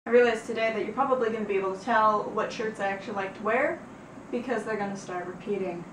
I realized today that you're probably going to be able to tell what shirts I actually like to wear because they're going to start repeating.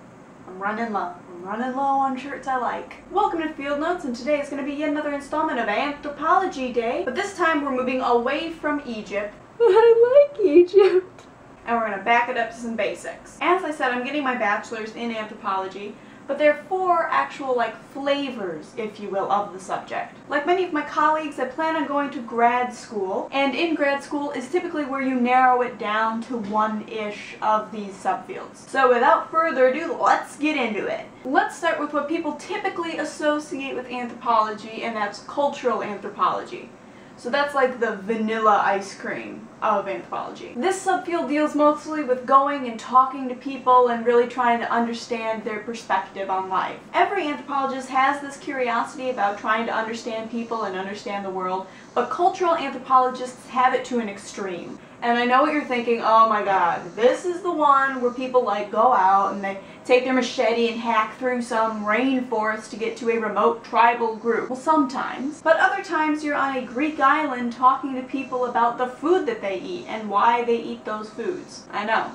I'm running low. I'm running low on shirts I like. Welcome to Field Notes, and today is going to be yet another installment of Anthropology Day. But this time we're moving away from Egypt. I like Egypt. And we're going to back it up to some basics. As I said, I'm getting my bachelor's in anthropology, but there are 4 actual, flavors, if you will, of the subject. Like many of my colleagues, I plan on going to grad school, and in grad school is typically where you narrow it down to 1-ish of these subfields. So without further ado, let's get into it. Let's start with what people typically associate with anthropology, and that's cultural anthropology. So that's like the vanilla ice cream of anthropology. This subfield deals mostly with going and talking to people and really trying to understand their perspective on life. Every anthropologist has this curiosity about trying to understand people and understand the world, but cultural anthropologists have it to an extreme. And I know what you're thinking, oh my god, this is the one where people go out and they take their machete and hack through some rainforest to get to a remote tribal group. Well, sometimes. But other times you're on a Greek island talking to people about the food that they eat and why they eat those foods. I know.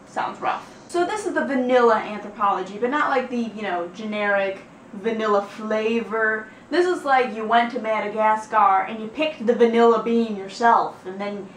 Sounds rough. So this is the vanilla anthropology, but not like the, generic vanilla flavor. This is like you went to Madagascar and you picked the vanilla bean yourself, and then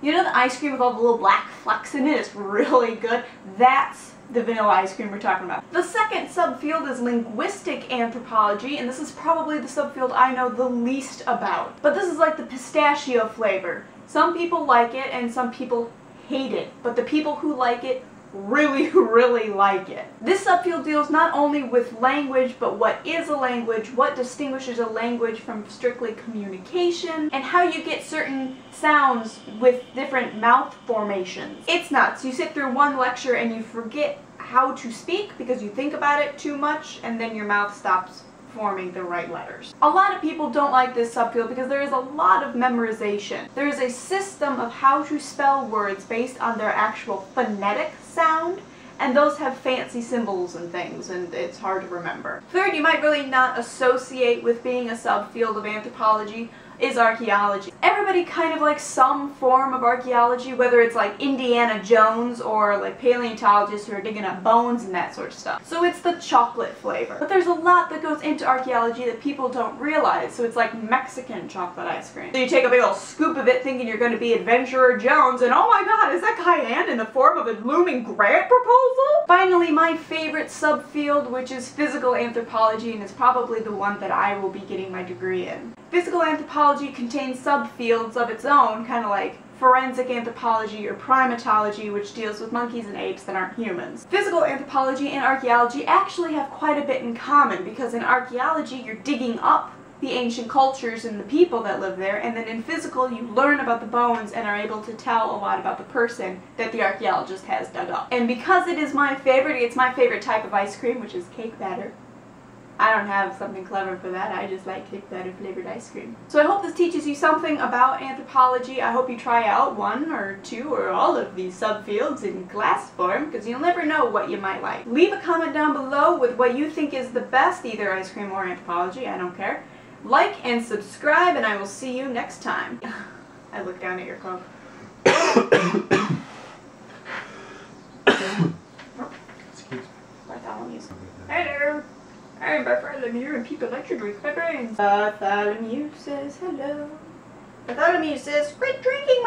you know the ice cream with all the little black flecks in it? It's really good. That's the vanilla ice cream we're talking about. The second subfield is linguistic anthropology, and this is probably the subfield I know the least about. But this is like the pistachio flavor. Some people like it and some people hate it, but the people who like it really like it. This subfield deals not only with language, but what is a language, what distinguishes a language from strictly communication, and how you get certain sounds with different mouth formations. It's nuts. You sit through one lecture and you forget how to speak because you think about it too much, and then your mouth stops forming the right letters. A lot of people don't like this subfield because there is a lot of memorization. There is a system of how to spell words based on their actual phonetic sound, and those have fancy symbols and things, and it's hard to remember. Third, you might really not associate with being a subfield of anthropology, is archaeology. Everybody kind of likes some form of archaeology, whether it's like Indiana Jones or like paleontologists who are digging up bones and that sort of stuff. So it's the chocolate flavor. But there's a lot that goes into archaeology that people don't realize, so it's like Mexican chocolate ice cream. So you take a big old scoop of it thinking you're going to be Adventurer Jones, and oh my god, is that cayenne in the form of a looming grant proposal? Finally, my favorite subfield, which is physical anthropology, and it's probably the one that I will be getting my degree in. Physical anthropology contains subfields of its own, kind of like forensic anthropology or primatology, which deals with monkeys and apes that aren't humans. Physical anthropology and archaeology actually have quite a bit in common, because in archaeology you're digging up the ancient cultures and the people that live there, and then in physical you learn about the bones and are able to tell a lot about the person that the archaeologist has dug up. And because it is my favorite, it's my favorite type of ice cream, which is cake batter. I don't have something clever for that, I just like cake batter flavored ice cream. So I hope this teaches you something about anthropology. I hope you try out 1 or 2 or all of these subfields in class form, because you'll never know what you might like. Leave a comment down below with what you think is the best, either ice cream or anthropology, I don't care. Like and subscribe, and I will see you next time. I look down at your Coke. Excuse me. Bartholomew's. Hello! I'm Bartholomew, and people like to drink my brains. Bartholomew says hello. Bartholomew says, quit drinking